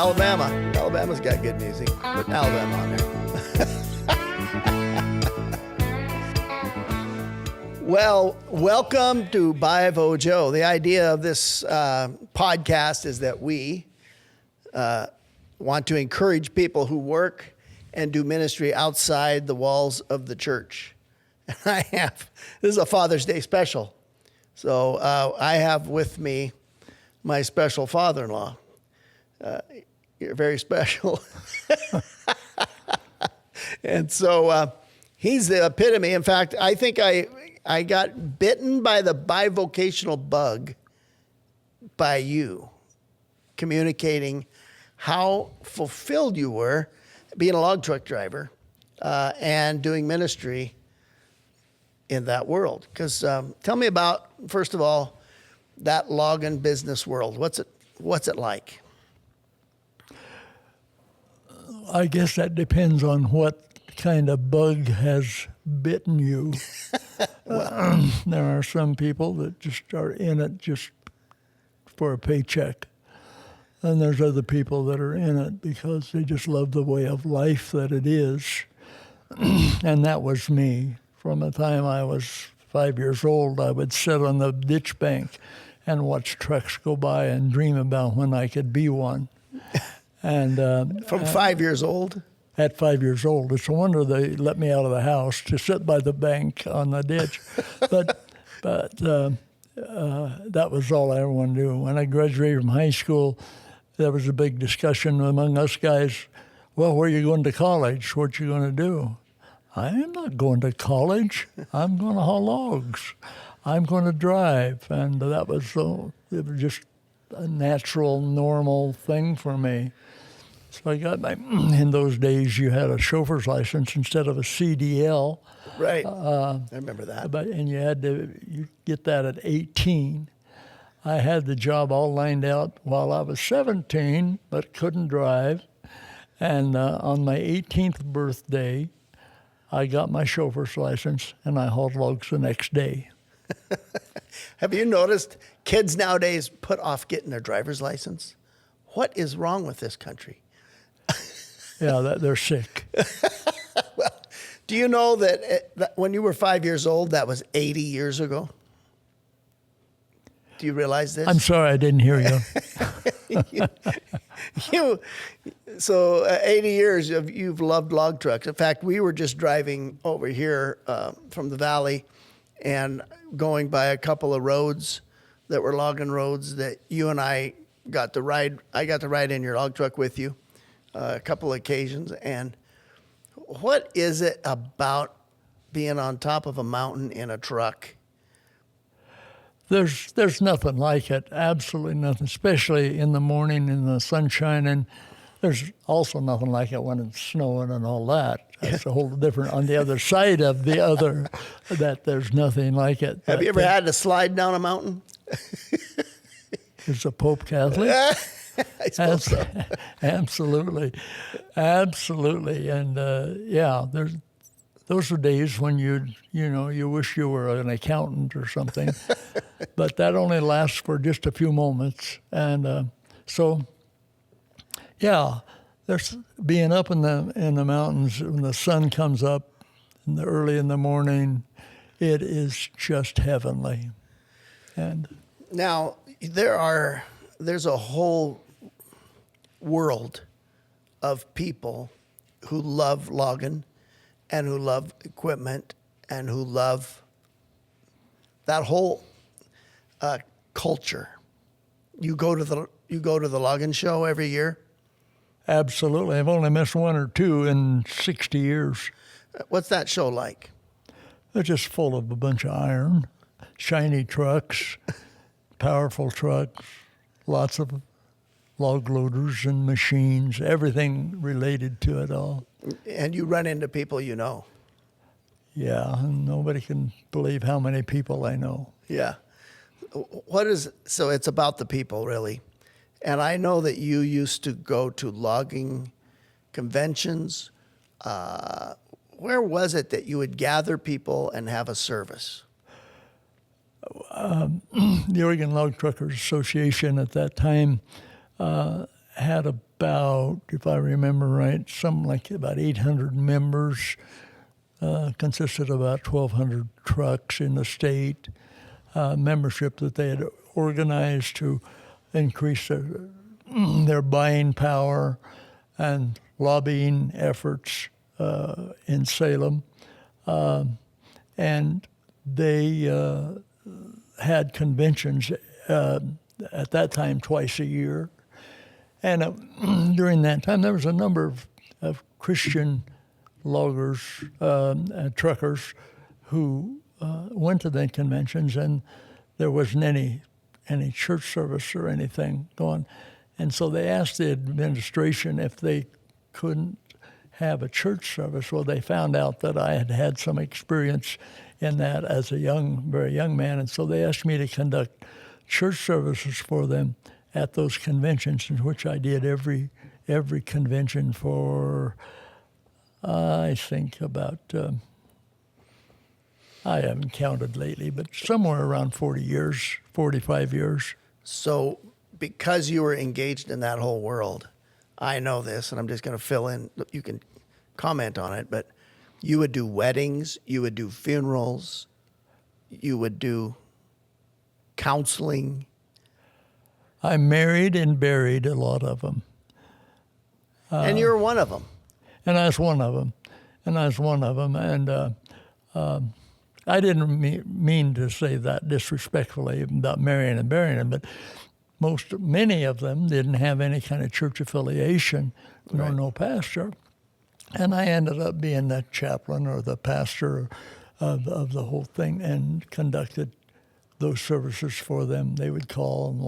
Alabama. Alabama's got good music. Put Alabama on there. Well, welcome to BiVo Joe. The idea of this podcast is that we want to encourage people who work and do ministry outside the walls of the church. And this is a Father's Day special. So I have with me my special father-in-law. You're very special. And so he's the epitome. In fact, I think I got bitten by the bivocational bug by you, communicating how fulfilled you were being a log truck driver and doing ministry in that world. Because tell me about, first of all, that logging business world. What's it like? I guess that depends on what kind of bug has bitten you. There are some people that just are in it just for a paycheck. And there's other people that are in it because they just love the way of life that it is. And that was me. From the time I was 5 years old, I would sit on the ditch bank and watch trucks go by and dream about when I could be one. And from 5 years old? At 5 years old. It's a wonder they let me out of the house to sit by the bank on the ditch. But that was all I ever wanted to do. When I graduated from high school, there was a big discussion among us guys. Well, where are you going to college? What you going to do? I am not going to college. I'm going to haul logs. I'm going to drive. And that was it was just a natural, normal thing for me. So I got in those days you had a chauffeur's license instead of a CDL. Right, I remember that. And you get that at 18. I had the job all lined out while I was 17, but couldn't drive. And on my 18th birthday, I got my chauffeur's license, and I hauled logs the next day. Have you noticed kids nowadays put off getting their driver's license? What is wrong with this country? Yeah, they're sick. Well, do you know that when you were 5 years old, that was 80 years ago? Do you realize this? I'm sorry, I didn't hear you. So 80 years you've loved log trucks. In fact, we were just driving over here from the valley and going by a couple of roads that were logging roads that you and I got to ride. I got to ride in your log truck with you a couple of occasions. And what is it about being on top of a mountain in a truck? There's nothing like it, absolutely nothing, especially in the morning in the sunshine. And there's also nothing like it when it's snowing and all that. That's a whole different, on the other side of the other, that there's nothing like it. Have you ever had to slide down a mountain? Is the Pope Catholic? I suppose so. Absolutely. And those are days when you wish you were an accountant or something, but that only lasts for just a few moments. And there's being up in the mountains when the sun comes up early in the morning. It is just heavenly. And now there's a whole world of people who love logging and who love equipment and who love that whole culture. You go to the logging show every year? Absolutely. I've only missed one or two in 60 years. What's that show like? They're just full of a bunch of iron, shiny trucks, powerful trucks, lots of log loaders and machines, everything related to it all. And you run into people you know. Yeah, and nobody can believe how many people I know. Yeah. So it's about the people, really. And I know that you used to go to logging conventions. Where was it that you would gather people and have a service? The Oregon Log Truckers Association at that time had about, if I remember right, something like about 800 members, consisted of about 1,200 trucks in the state, membership that they had organized to increase their buying power and lobbying efforts in Salem. And they had conventions at that time twice a year. And during that time, there was a number of Christian loggers and truckers who went to the conventions, and there wasn't any church service or anything going. And so they asked the administration if they couldn't have a church service. Well, they found out that I had had some experience in that as a very young man, and so they asked me to conduct church services for them at those conventions, in which I did every convention for, I think about, I haven't counted lately, but somewhere around 40 years, 45 years. So because you were engaged in that whole world, I know this, and I'm just going to fill in. You can comment on it, but you would do weddings, you would do funerals, you would do counseling. I married and buried a lot of them. And you're one of them. And I was one of them. And I didn't mean to say that disrespectfully about marrying and burying them, but many of them didn't have any kind of church affiliation, Right. no pastor. And I ended up being the chaplain or the pastor of the whole thing, and conducted those services for them. They would call and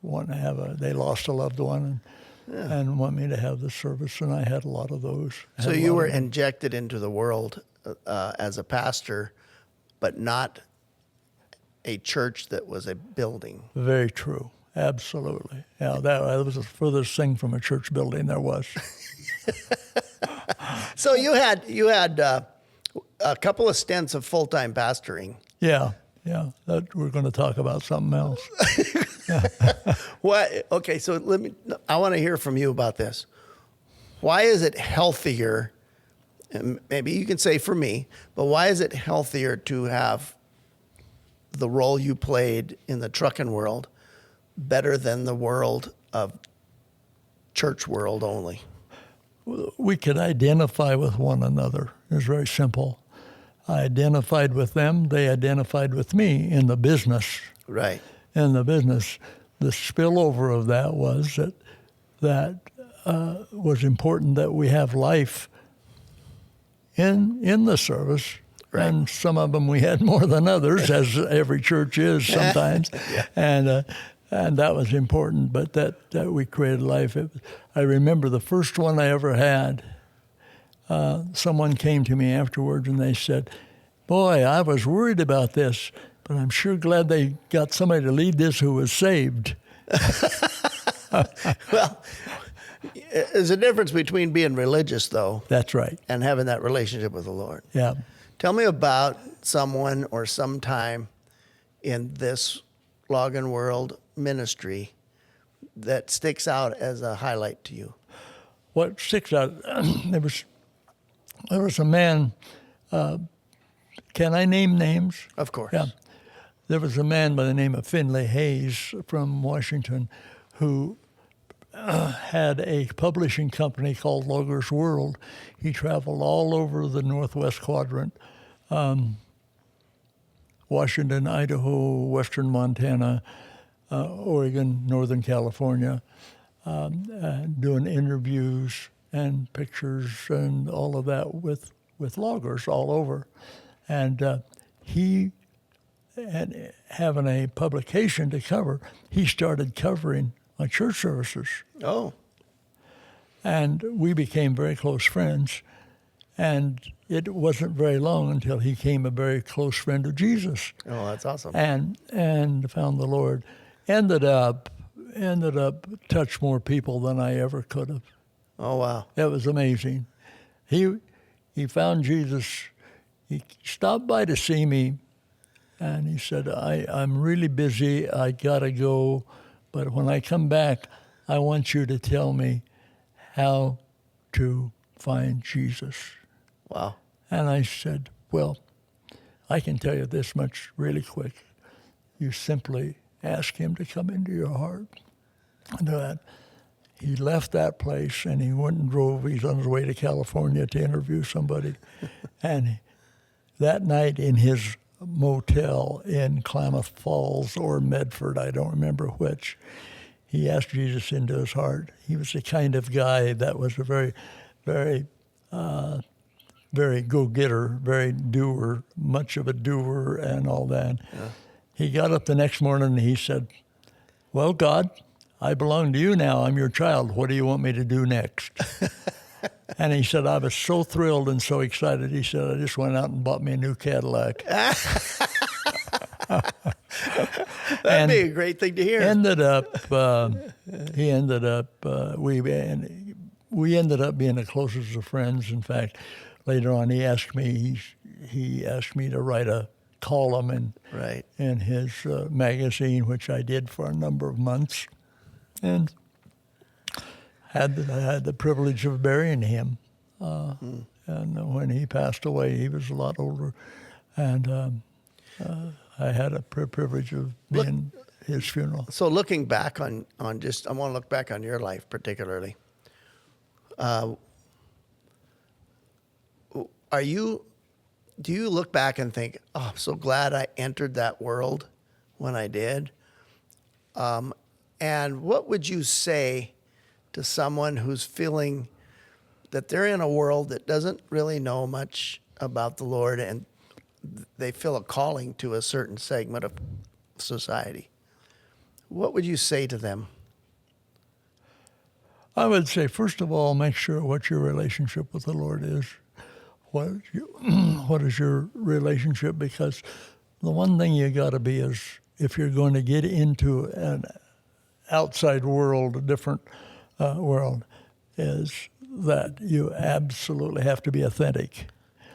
want to have they lost a loved one and want me to have the service, and I had a lot of those. So you were injected into the world as a pastor, but not a church that was a building. Very true. Absolutely. Yeah, that was the furthest thing from a church building there was. So you had a couple of stints of full-time pastoring. Yeah. We're going to talk about something else. What? Okay, so I want to hear from you about this. Why is it healthier, and maybe you can say for me, but why is it healthier to have the role you played in the trucking world better than the world of church world only? We could identify with one another. It was very simple. I identified with them. They identified with me in the business. Right. In the business. The spillover of that was that was important that we have life in the service. Right. And some of them we had more than others, as every church is sometimes. Yeah. And that was important, but that we created life. I remember the first one I ever had, someone came to me afterwards and they said, "Boy, I was worried about this, but I'm sure glad they got somebody to lead this who was saved." Well, there's a difference between being religious, though. That's right. And having that relationship with the Lord. Yeah. Tell me about someone or some time in this logging world ministry that sticks out as a highlight to you. What sticks out, there was a man, can I name names? Of course. Yeah. There was a man by the name of Finley Hayes from Washington who had a publishing company called Loggers World. He traveled all over the Northwest Quadrant, Washington, Idaho, Western Montana, Oregon, Northern California, doing interviews and pictures and all of that with loggers all over. And he, and having a publication to cover, he started covering my church services. Oh. And we became very close friends. And it wasn't very long until he became a very close friend of Jesus. Oh, that's awesome. And found the Lord. Ended up touched more people than I ever could have. Oh, wow. That was amazing. He found Jesus. He stopped by to see me, and he said, I'm really busy. I got to go, but when I come back, I want you to tell me how to find Jesus. Wow. And I said, well, I can tell you this much really quick. You simply ask him to come into your heart. And that he left that place and he went and drove. He's on his way to California to interview somebody. And that night in his motel in Klamath Falls or Medford, I don't remember which, he asked Jesus into his heart. He was the kind of guy that was a very, very, very go-getter, very doer, much of a doer and all that. Yeah. He got up the next morning and he said, well, God, I belong to you now. I'm your child. What do you want me to do next? And he said, I was so thrilled and so excited. He said, I just went out and bought me a new Cadillac. That'd be a great thing to hear. We ended up being the closest of friends. In fact, later on, he asked me to write a column in his magazine, which I did for a number of months, and I had the privilege of burying him. And when he passed away, he was a lot older, and I had a privilege of being his funeral. So looking back on just, I want to look back on your life particularly. Do you look back and think, oh, I'm so glad I entered that world when I did? And what would you say to someone who's feeling that they're in a world that doesn't really know much about the Lord and they feel a calling to a certain segment of society? What would you say to them? I would say, first of all, make sure what your relationship with the Lord is. What is your relationship? Because the one thing you got to be is, if you're going to get into an outside world, a different world, is that you absolutely have to be authentic.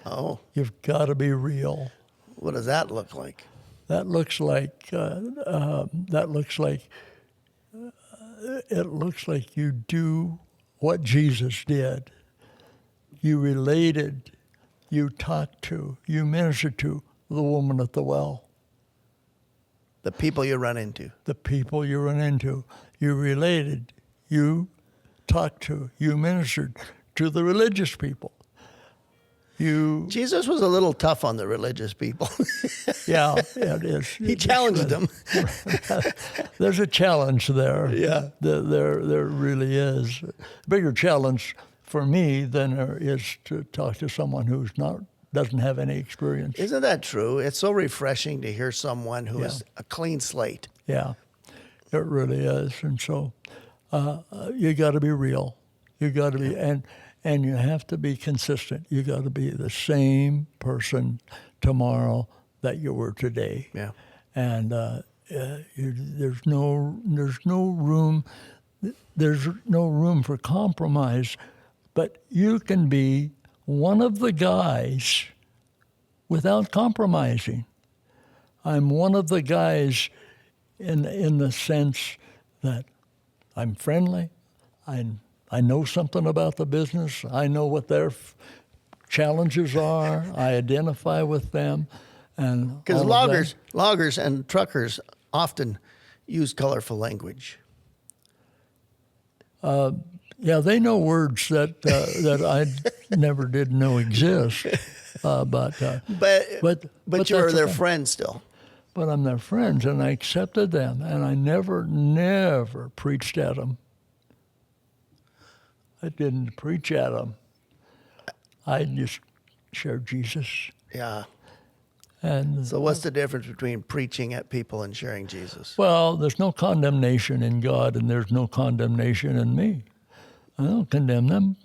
Oh. You've got to be real. What does that look like? That looks like it looks like you do what Jesus did. You related, you talked to, you ministered to the woman at the well. The people you run into. The people you run into. You related, you talked to, you ministered to the religious people. Jesus was a little tough on the religious people. Yeah, it is. He challenged them. There's a challenge there. Yeah. There really is. A bigger challenge for me than there is to talk to someone who's doesn't have any experience. Isn't that true? It's so refreshing to hear someone who is a clean slate. Yeah, it really is. And so you got to be real. You got to be, and you have to be consistent. You got to be the same person tomorrow that you were today. Yeah. And there's no room for compromise. But you can be one of the guys without compromising. I'm one of the guys in the sense that I'm friendly. I know something about the business. I know what their challenges are. I identify with them. And because loggers and truckers often use colorful language. Yeah, they know words that I never did know exist. But you're their friend still. But I'm their friends, and I accepted them, and I never preached at them. I didn't preach at them. I just shared Jesus. Yeah. And so what's the difference between preaching at people and sharing Jesus? Well, there's no condemnation in God, and there's no condemnation in me. I don't condemn them.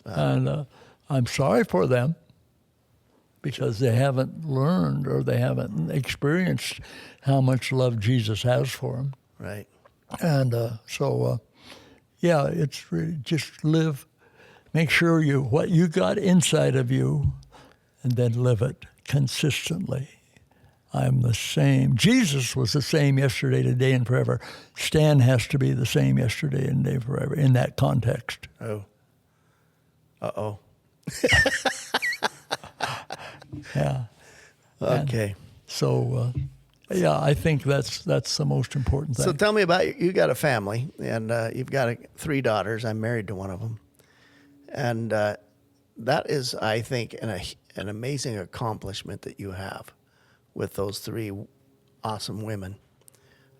And I'm sorry for them because they haven't learned or they haven't experienced how much love Jesus has for them. Right. And yeah, it's really just live. Make sure what you got inside of you, and then live it consistently. I'm the same. Jesus was the same yesterday, today, and forever. Stan has to be the same yesterday and today, forever in that context. Oh. Uh-oh. Yeah. Okay. So, yeah, I think that's the most important thing. So tell me about you got a family, and you've got 3 daughters. I'm married to one of them. And that is, I think, an amazing accomplishment that you have with those 3 awesome women.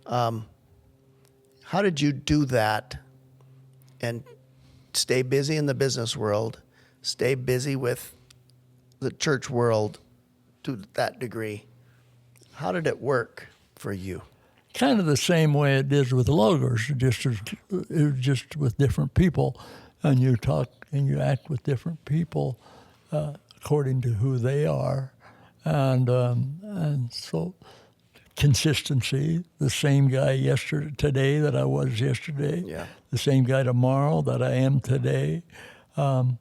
How did you do that and stay busy in the business world, stay busy with the church world to that degree? How did it work for you? Kind of the same way it is with loggers, just with different people, and you talk and you act with different people according to who they are, and so consistency. The same guy today that I was yesterday. Yeah. The same guy tomorrow that I am today. All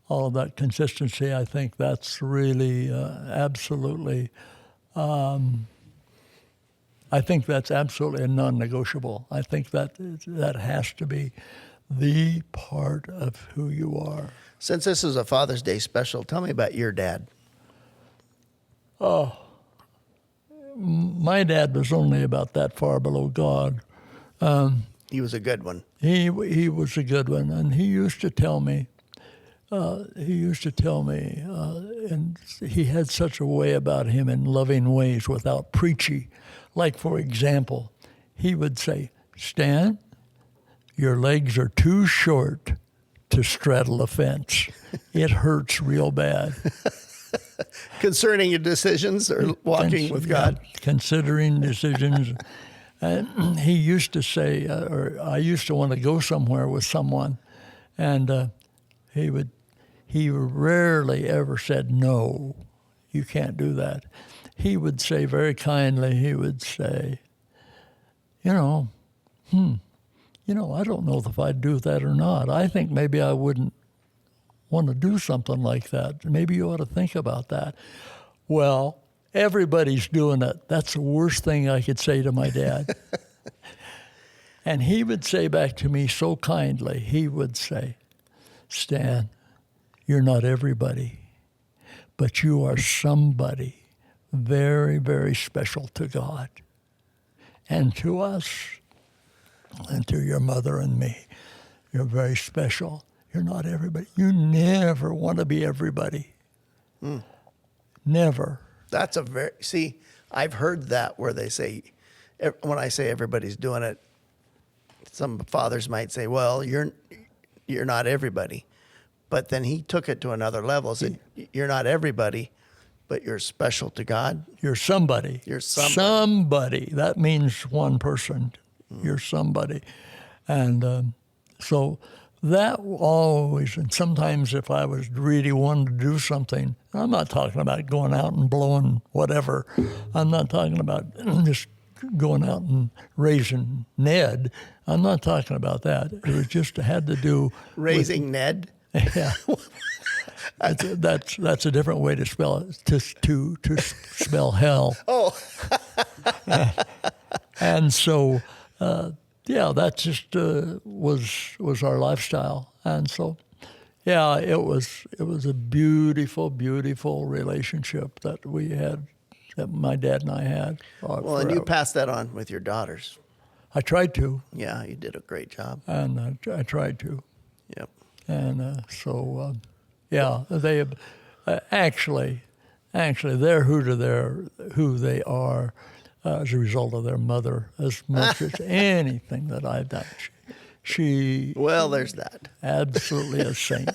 of that consistency, I think that's really absolutely. I think that's absolutely a non-negotiable. I think that has to be the part of who you are. Since this is a Father's Day special, tell me about your dad. My dad was only about that far below God. He was a good one. He was a good one, and he used to tell me, and he had such a way about him in loving ways without preachy. Like, for example, he would say, Stan, your legs are too short to straddle a fence. It hurts real bad. Concerning your decisions or walking with God? Yeah, considering decisions. And he used to say, or I used to want to go somewhere with someone, and he rarely ever said, no, you can't do that. He would say very kindly, he would say, I don't know if I'd do that or not. I think maybe I wouldn't want to do something like that. Maybe you ought to think about that. Well, everybody's doing it. That's the worst thing I could say to my dad. And he would say back to me so kindly, he would say, Stan, you're not everybody, but you are somebody very, very special to God and to us and to your mother and me. You're very special. You're not everybody. You never want to be everybody. Never. That's see, I've heard that where they say, when I say everybody's doing it, some fathers might say, well, you're not everybody. But then he took it to another level, said, you're not everybody, but you're special to God. You're somebody. You're somebody. Somebody. That means one person. You're somebody. And so that always, and sometimes if I was really wanting to do something, I'm not talking about going out and blowing whatever. I'm not talking about just going out and raising Ned. I'm not talking about that. It was just had to do Raising Ned? Yeah. That's a different way to spell it, to spell hell. Oh. And so, that just was our lifestyle. And so, it was a beautiful, beautiful relationship that we had, that my dad and I had. Well, and you passed that on with your daughters. I tried to. Yeah, you did a great job. And I tried to. Yep. And they actually they're who they are as a result of their mother, as much as anything that I've done. She well, there's that. Absolutely a saint.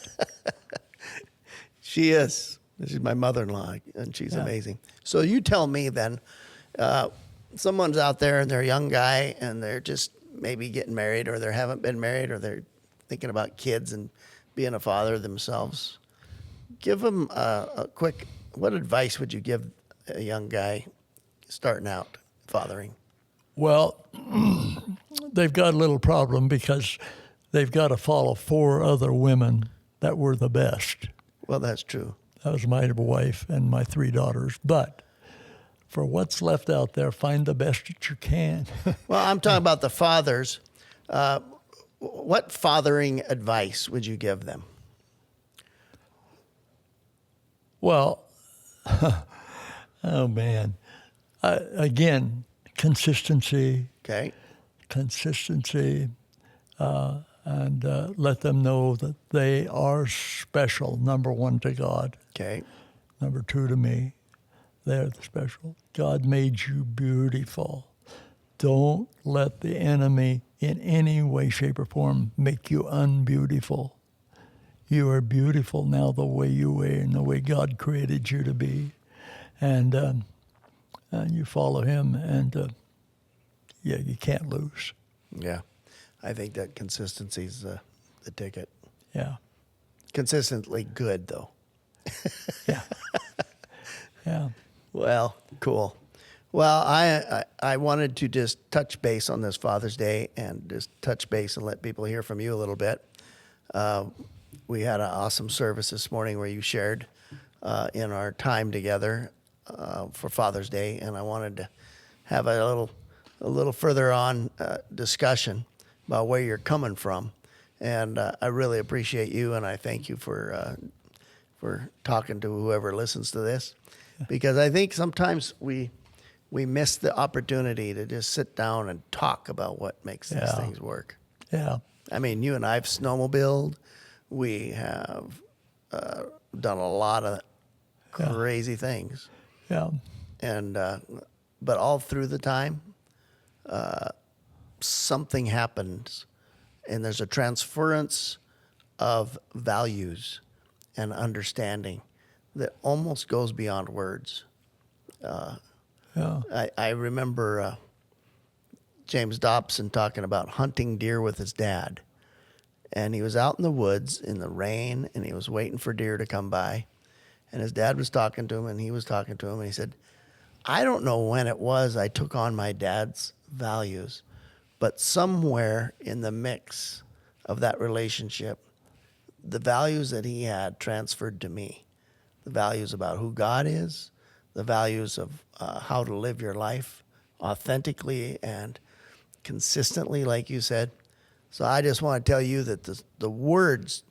She is. She's my mother-in-law, and she's amazing. So you tell me then, someone's out there and they're a young guy and they're just maybe getting married, or they haven't been married, or they're thinking about kids and being a father themselves. Give them a quick, what advice would you give a young guy starting out fathering? Well, they've got a little problem because they've got to follow 4 other women that were the best. Well, that's true. That was my wife and my 3 daughters. But for what's left out there, find the best that you can. Well, I'm talking about the fathers. What fathering advice would you give them? Well, oh man, again, consistency, Okay. and let them know that they are special. Number one, to God. Okay. Number two, to me. They're special. God made you beautiful. Don't let the enemy in any way, shape, or form make you unbeautiful. You are beautiful now the way you are and the way God created you to be. And you follow him, and you can't lose. Yeah. I think that consistency is the ticket. Yeah. Consistently good, though. Yeah. Yeah. Well, cool. Well, I wanted to just touch base on this Father's Day and just touch base and let people hear from you a little bit. We had an awesome service this morning where you shared in our time together for Father's Day, and I wanted to have a little further on discussion about where you're coming from. And I really appreciate you, and I thank you for talking to whoever listens to this, because I think sometimes we miss the opportunity to just sit down and talk about what makes these things work. Yeah. I mean, you and I have snowmobiled. We have done a lot of crazy things. Yeah. And but all through the time, something happens, and there's a transference of values and understanding that almost goes beyond words. I remember James Dobson talking about hunting deer with his dad. And he was out in the woods in the rain, and he was waiting for deer to come by. And his dad was talking to him, and he was talking to him, and he said, I don't know when it was I took on my dad's values, but somewhere in the mix of that relationship, the values that he had transferred to me. The values about who God is, the values of how to live your life authentically and consistently, like you said. So I just want to tell you that the words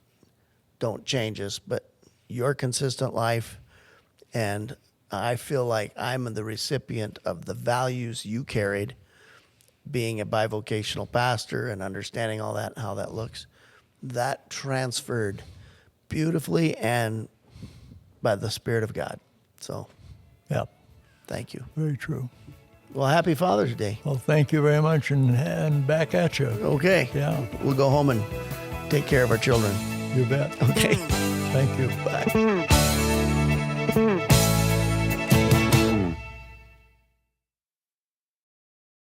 don't change us, but your consistent life, and I feel like I'm the recipient of the values you carried, being a bivocational pastor and understanding all that, how that looks. That transferred beautifully and by the Spirit of God. So, Yeah. thank you. Very true. Well, happy Father's Day. Well, thank you very much, and back at you. Okay. Yeah. We'll go home and take care of our children. You bet. Okay. Thank you. Bye.